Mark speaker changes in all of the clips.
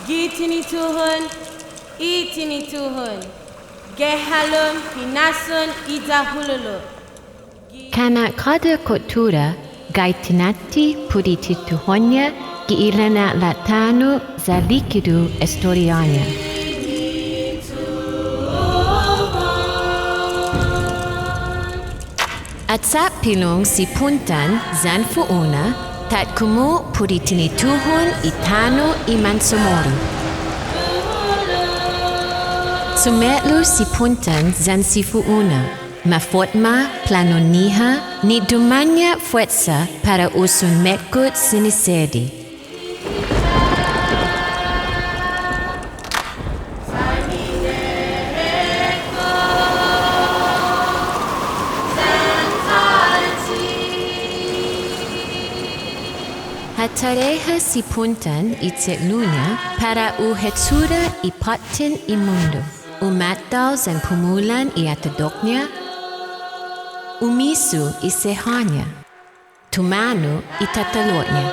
Speaker 1: Tinituhon, Tinituhon, Gehalum, Hinasun, Idahululu.
Speaker 2: Kana kada kultura gaitinati Tinituhonya giilana latanu za likidu historianya. At sa pilong si Puntan and Fu'una tat kumu Tinituhon itano iman Chamorro. Sumetlu si Puntan and si Fu'una, mafotma planoniha ni dumanya fuerza para usun mekut sinisedi. Tareha si Puntan itselunya para uhetsura ipatin imundo. Umatdaw zan pumulan iatadoknya. Umisu isehanya. Tumano itatalotnya.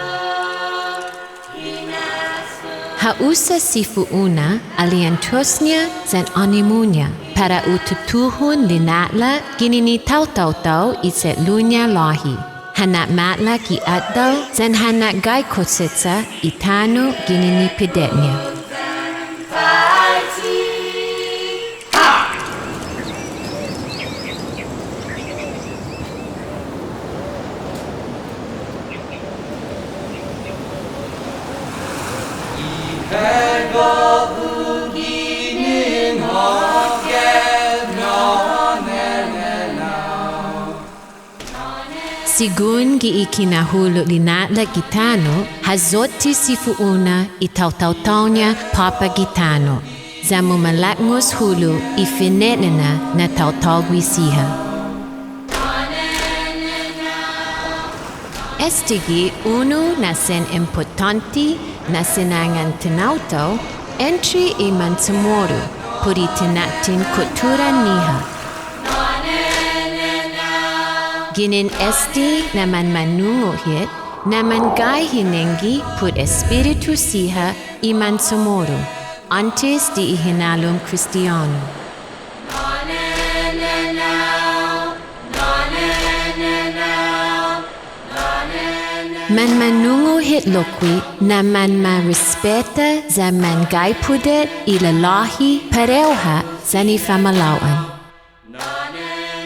Speaker 2: Hausa si Fu'una aliantrosnya zan animunya para ututuhun linatla ginini tau itselunya lahi. Hanak matla ki atdaw zan hanak gai kositsa itano ginini pedetnya. Sigun gi ikinahuluk linatla gitano, hazoti si Fu'una itaw-taw-tawnya papa gitano. Zamu malakngos hulu ifinetna na taw-tawgwi siha. Estigi uno na sen importanti na sinangan Nauta entry iman Chamorro tinatin kultura niha. Ginin esti naman manunguhit, naman gai hinengi put espiritu siha iman Chamorro, antes di ihinalum Kristiyano. Man manunguhit lokwi naman ma-respeta zaman gai pudet ilalahi pareuha zani famalawan.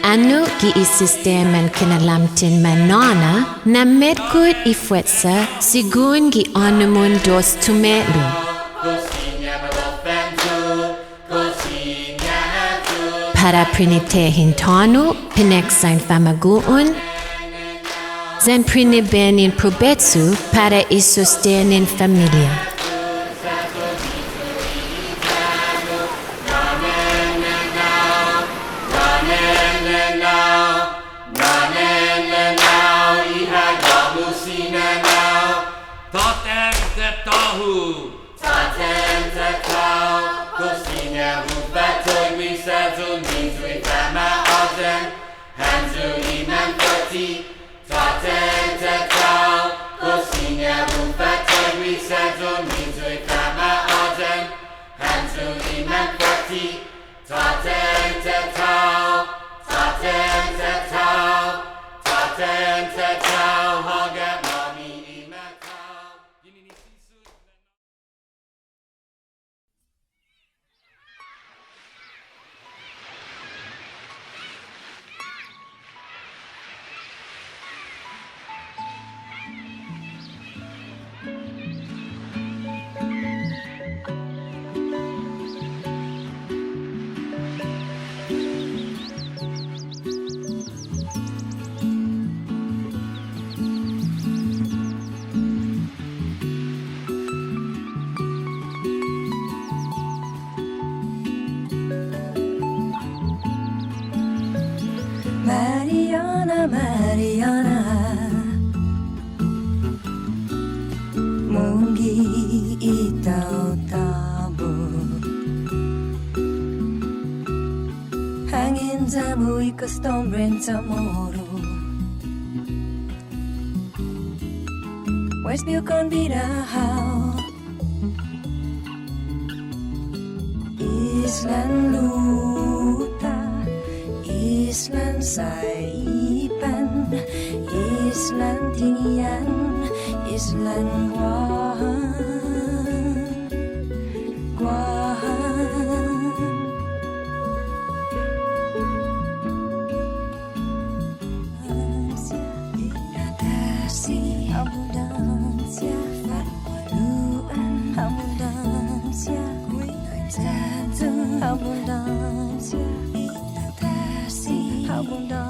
Speaker 2: Ano gi isistemen kinalamtin manana na medkut ifuetsa sigun gi onumun dos tumetlu. Para prinitehin tanu, pineksain famaguun, zan prinibenin probetsu para isustenin familia.
Speaker 3: Mariana Mungi itaw tabo Hangin zamuy kustombren Chamorro Pues vio con virao Island Luta, Island Saipan, Island Tinian, Island Guam, Guam. Inatasi abundancia, perpaduan abundancia, abundancia, inatasi abundancia.